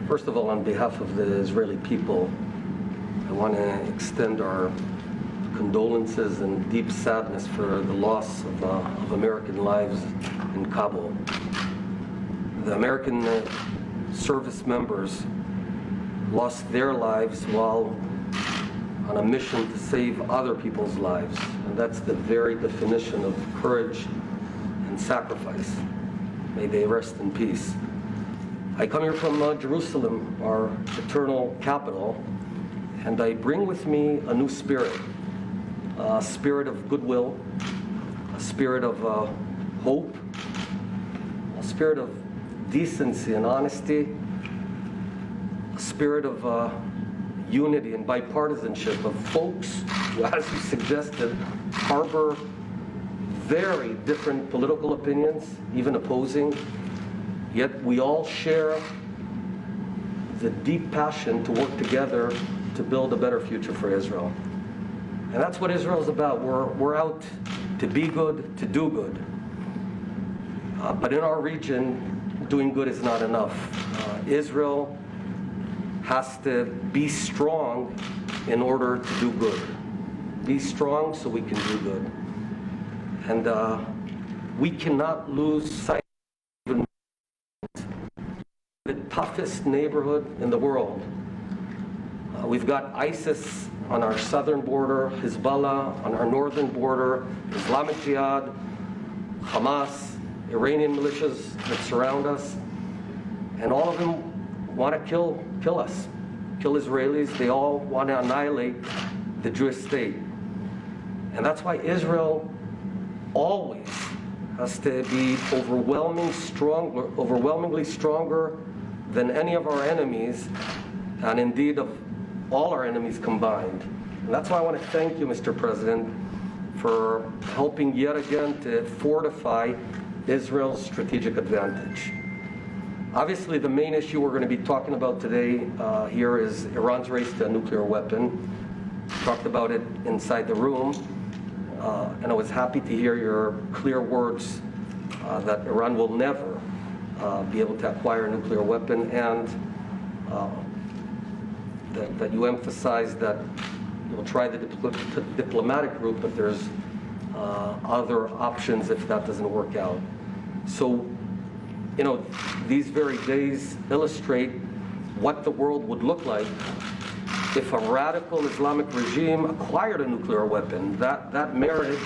First of all, on behalf of the Israeli people, I want to extend our condolences and deep sadness for the loss of American lives in Kabul. The American service members lost their lives while on a mission to save other people's lives. And that's the very definition of courage and sacrifice. May they rest in peace. I come here from Jerusalem, our eternal capital, and I bring with me a new spirit, a spirit of goodwill, a spirit of hope, a spirit of decency and honesty, a spirit of unity and bipartisanship of folks who, as you suggested, harbor very different political opinions, even opposing, yet we all share the deep passion to work together to build a better future for Israel. And that's what Israel is about. We're out to be good, to do good. But in our region, doing good is not enough. Israel has to be strong in order to do good. Be strong so we can do good. And we cannot lose sight of the toughest neighborhood in the world. We've got ISIS on our southern border, Hezbollah on our northern border, Islamic Jihad, Hamas, Iranian militias that surround us, and all of them want to kill us, kill Israelis. They all want to annihilate the Jewish state. And that's why Israel always has to be overwhelmingly stronger than any of our enemies, and indeed of all our enemies combined. And that's why I want to thank you, Mr. President, for helping yet again to fortify Israel's strategic advantage. Obviously, the main issue we're going to be talking about today here is Iran's race to a nuclear weapon. We talked about it inside the room, and I was happy to hear your clear words that Iran will never be able to acquire a nuclear weapon, and that you emphasize that you'll try the diplomatic route, but there's other options if that doesn't work out. So, you know, these very days illustrate what the world would look like if a radical Islamic regime acquired a nuclear weapon. That marriage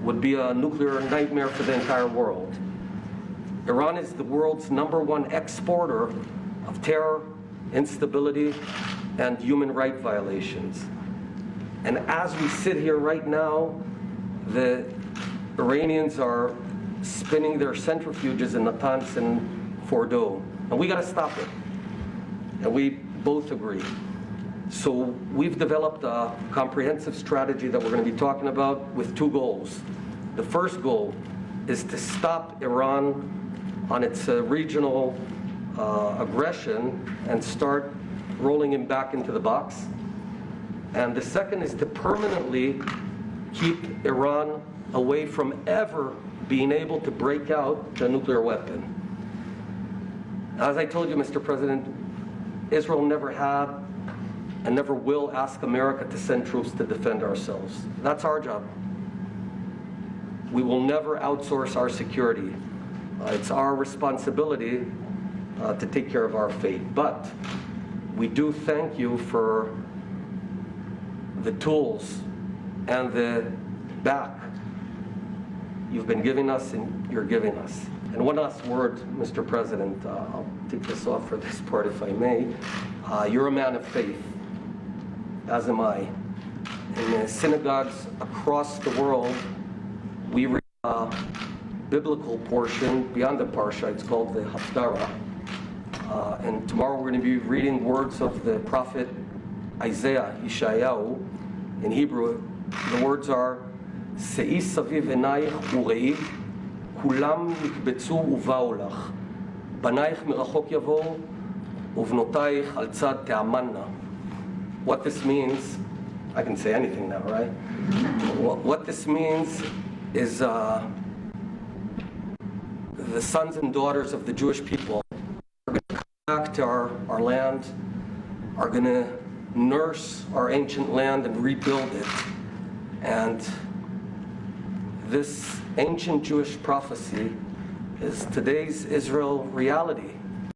would be a nuclear nightmare for the entire world. Iran is the world's #1 exporter of terror, instability, and human rights violations. And as we sit here right now, the Iranians are spinning their centrifuges in Natanz and Fordow. And we got to stop it. And we both agree. So we've developed a comprehensive strategy that we're going to be talking about with two goals. The first goal is to stop Iran on its regional aggression and start rolling him back into the box. And the second is to permanently keep Iran away from ever being able to break out a nuclear weapon. As I told you, Mr. President, Israel never had and never will ask America to send troops to defend ourselves. That's our job. We will never outsource our security. It's our responsibility to take care of our fate. But we do thank you for the tools and the back you've been giving us and you're giving us. And one last word, Mr. President, I'll take this off for this part if I may. You're a man of faith, as am I. In the synagogues across the world, we read a biblical portion beyond the Parsha. It's called the Haftarah. And tomorrow we're going to be reading words of the prophet Isaiah, Yeshayahu. In Hebrew, the words are, Se'i saviv enayich ure'i, kulam nikbetzu uva'u lach, banayich mirachok yavo'u, uvnotayich al tzad te'amanna. What this means, I can say anything now, right? What this means is the sons and daughters of the Jewish people are going to come back to our land, are going to nurse our ancient land and rebuild it. And this ancient Jewish prophecy is today's Israel reality.